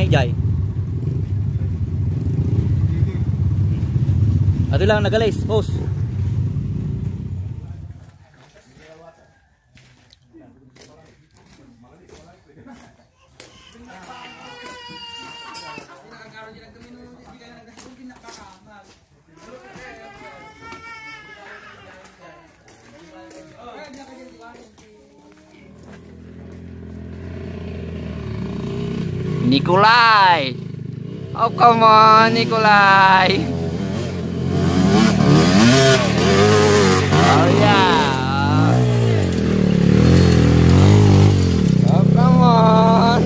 may jay. Ato lang nagalis, hose. Nikolai! Oh, come on, Nikolai! Oh, yeah! Oh, come on!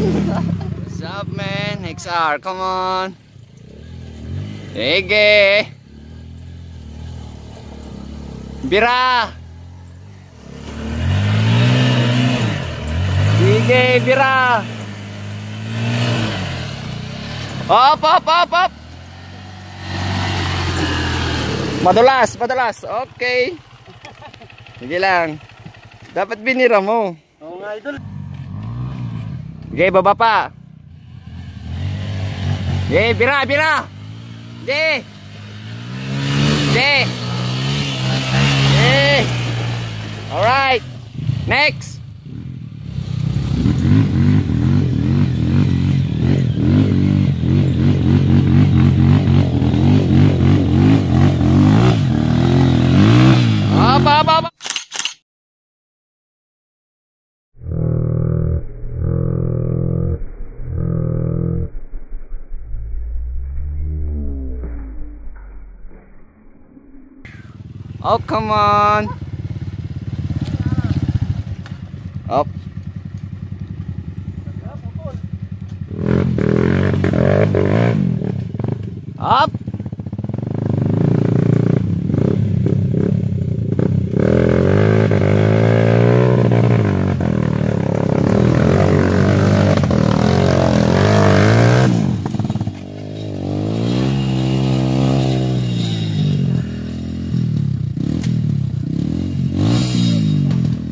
What's up, man? XR, come on! Ege! Bira! Ege, bira! Op, op, op, op. Madulas, madulas. Okay. Sige lang. Dapat binira mo. Oo nga, idol. Okay, baba pa. Okay, bira, bira. Okay. Okay. Okay. Alright. Next. Apa. Oh, come on. Up. Up.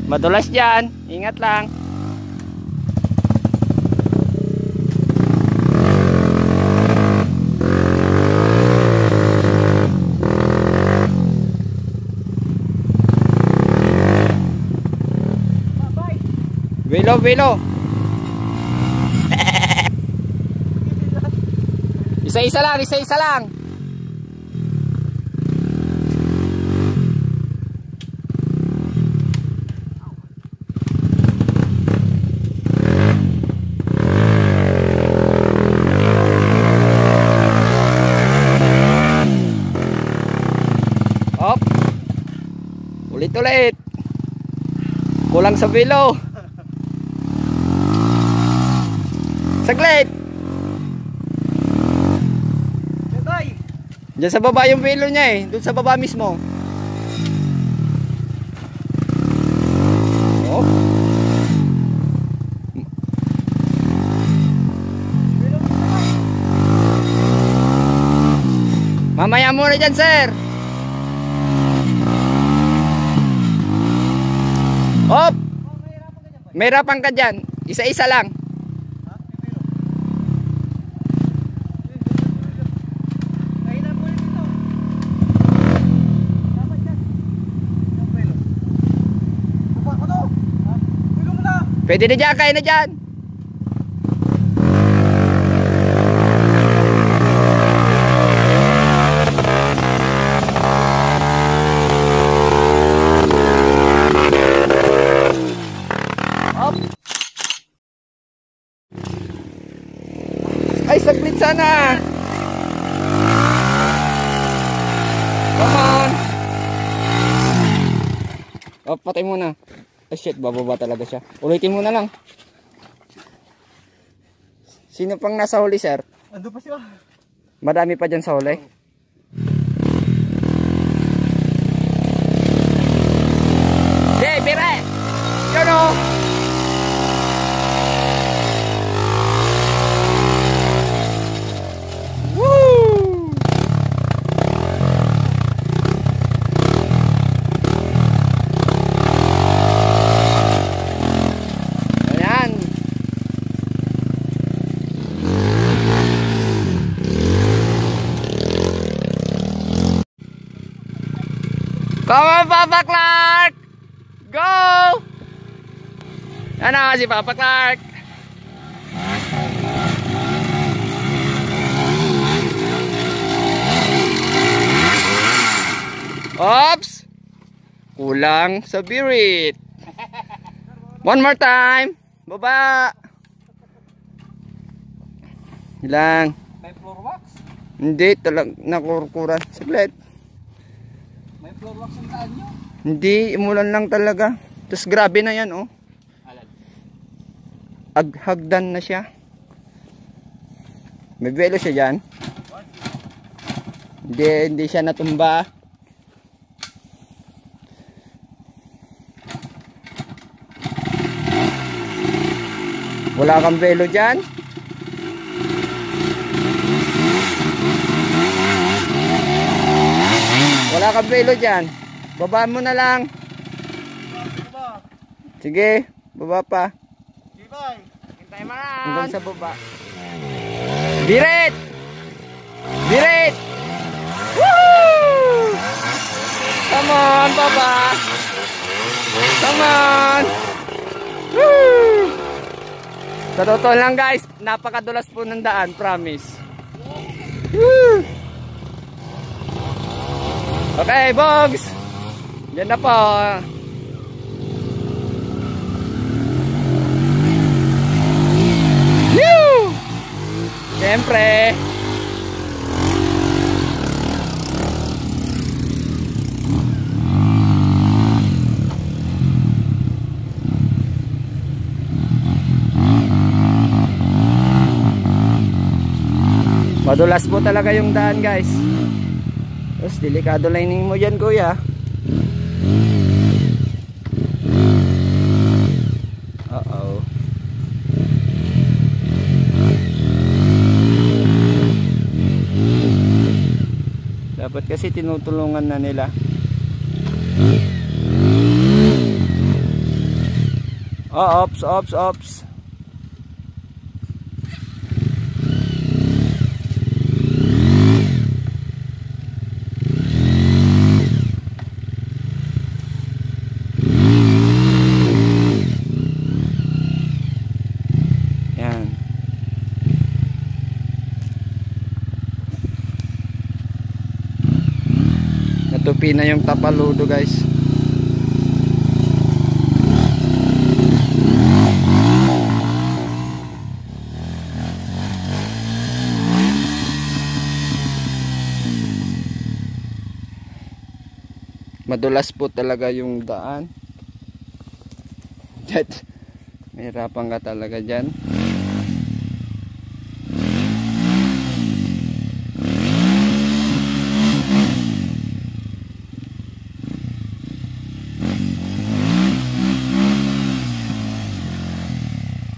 Madulas dyan, ingat lang. Velo, velo. Isa-isa lang, isa-isa lang. Ulit-ulit. Kulang sa velo. Saglit. Diyan sa baba yung velo niya eh. Doon sa baba mismo. Oh. Mamaya muna dyan, sir. Op! May hirapan ka dyan. Isa-isa lang. Pwede na dyan, kaya na dyan. Ay, saglit sana. Come on. Oh, patay muna. Ay, shit, bababa talaga siya. Ulitin mo na lang. Sino pang nasa huli, sir? Ando pa siya. Madami pa dyan sa huli. Hey, bire! Yun o! Papa Clark! Go! Ano si Papa Clark? Oops! Kulang sa birit. One more time. Baba. Ilang. May floor wax? Hindi, talag nakurkuran. Saglit. May floor wax ang daan nyo? Hindi, imulan lang talaga. Tapos grabe na yan, oh. Alan? Hagdan na siya. May belo siya dyan. Hindi siya natumba. Wala kang belo dyan. Wala kang belo dyan. Babaan mo na lang. Sige, baba pa. Hintay mo na. Hanggang sa baba. Birit! Birit! Woo! Come on, baba. Come on. Woo! Sa totoo lang guys, napakadulas po ng daan, promise. Woo! Okay, Bogs. Yan na po. Woo! Siyempre. Madulas po talaga yung daan guys. Tapos delikado lining mo dyan kuya. Uh-oh. Dapat kasi tinutulungan na nila. Oh, ops. Natupi na yung tapaludo guys. Madulas po talaga yung daan. Mahirapan ka talaga dyan.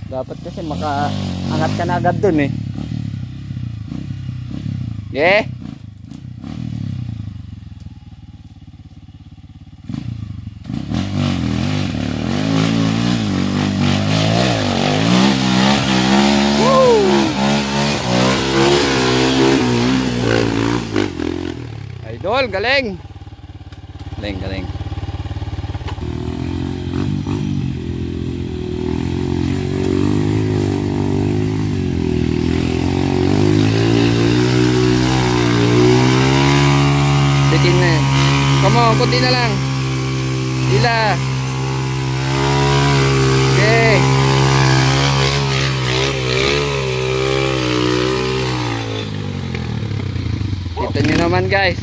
Dapat kasi makaangat ka na agad dun eh. Yeah. Woo! Idol, galing. Galing. Come on, kunti na lang. Ila. Okay. Kita nyo naman guys.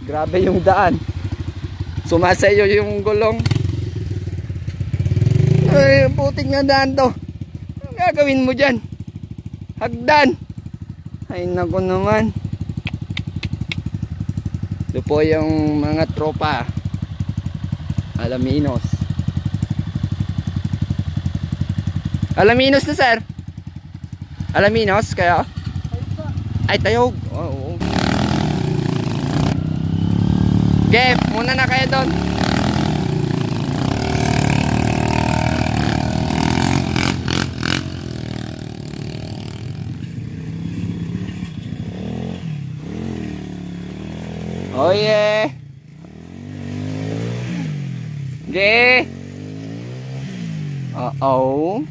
Grabe yung daan. Sumasayo yung gulong. Ay, putik na daan to. Ano gagawin mo dyan? Hagdan. Ay, naku naman. Ito po yung mga tropa Alaminos. Alaminos na sir. Alaminos kaya? Ay tayog. Oo. Okay, muna na kayo doon. Oh yeah. Sige. Uh-oh.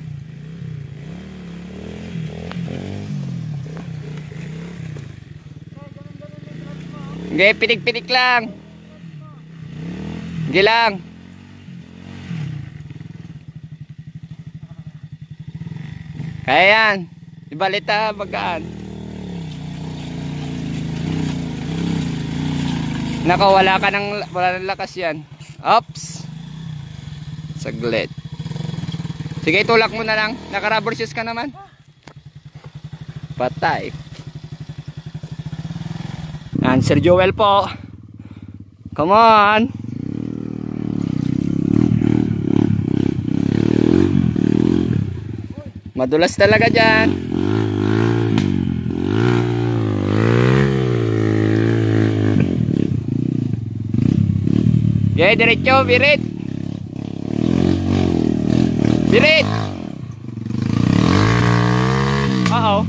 Sige, pitik-pitik lang. Sige lang. Kaya yan. Ibalita magaan. Naka, wala ng lakas yan. Oops. Saglit. Sige, tulak mo na lang. Naka-rubber shoes ka naman. Patay. Sir Joel po. Come on. Madulas talaga dyan. Okay, diretso, birit. Birit. Uh-oh.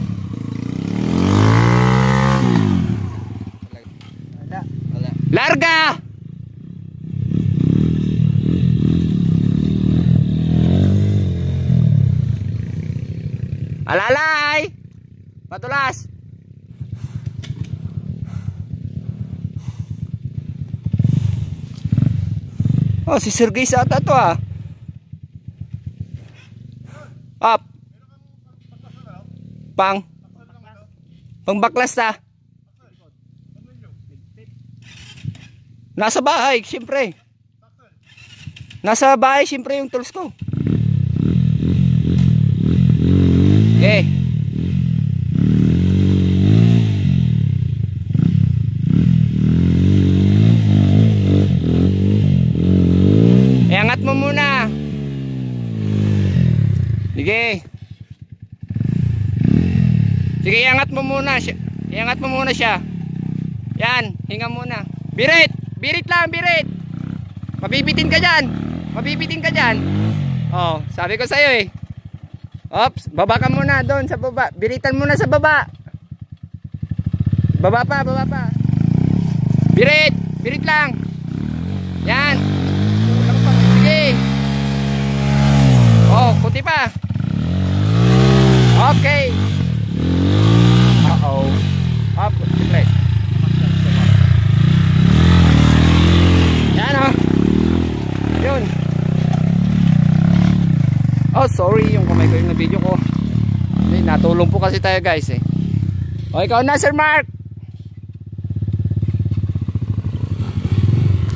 Larga! Alalay! Matulas! Oh, si Sir Guy sa ata to ah. Up. Pangbaklas ta. Nasa bahay, siyempre. Nasa bahay, siyempre yung tools ko. Okay. Iangat mo muna. Sige. Sige, iangat mo muna siya. Iangat mo muna siya. Yan, hinga muna. Birit! Birit lang, birit! Mabibitin ka dyan. Mabibitin ka dyan. Oh, sabi ko sa'yo eh. Ops, baba ka muna doon sa baba. Biritan muna sa baba. Baba pa, baba pa. Birit! Birit lang. Yan. Sige. Oh, puti pa. Okay. Uh-oh. Up, siyempre. Yan oh. Yun. Oh, sorry, yung kamay ko yung na-video ko. Natulong po kasi tayo guys eh. O, ikaw na Sir Mark.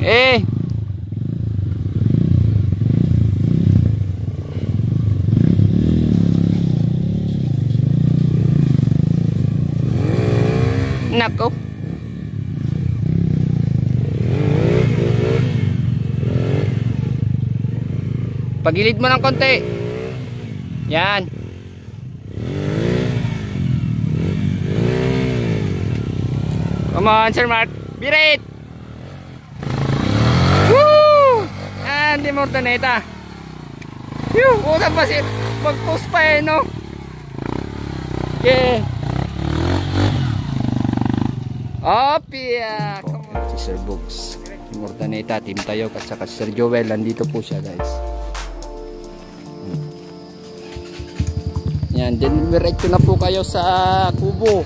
Eh. Nako. Pagilid mo ng konti. Yan. Come on, Sir Mark. Birit. Woo! And di Mortoneta. Yung unang pasir. Mag-post pa eh, no? Okay. Opia. Come on. Si Sir Books. Mortoneta, Team Tayok at saka Sir Joel. Nandito po siya guys. Yan, diretso na po kayo sa kubo.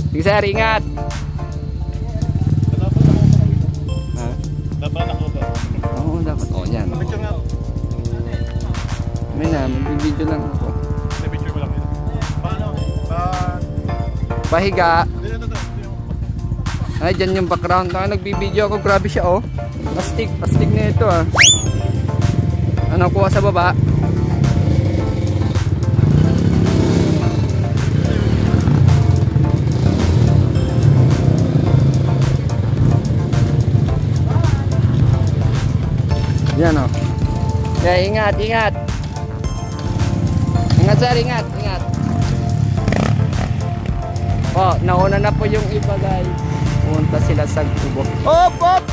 Sige sir, ingat. Ha? Dapat ako ba? Oo, dapat. Oo, yan. Picture nga. May na, mag-video lang ako. Picture mo lang yun. Paano? Pahiga. Ay, dyan yung background. Nagbibideo ako, grabe siya oh. Pastig na ito ah. Ano kuha sa baba? Yan o. Kaya ingat, ingat. Ingat sir, ingat, ingat. Oh, nauna na po yung iba guys. Pumunta sila sa kubo. Op, op!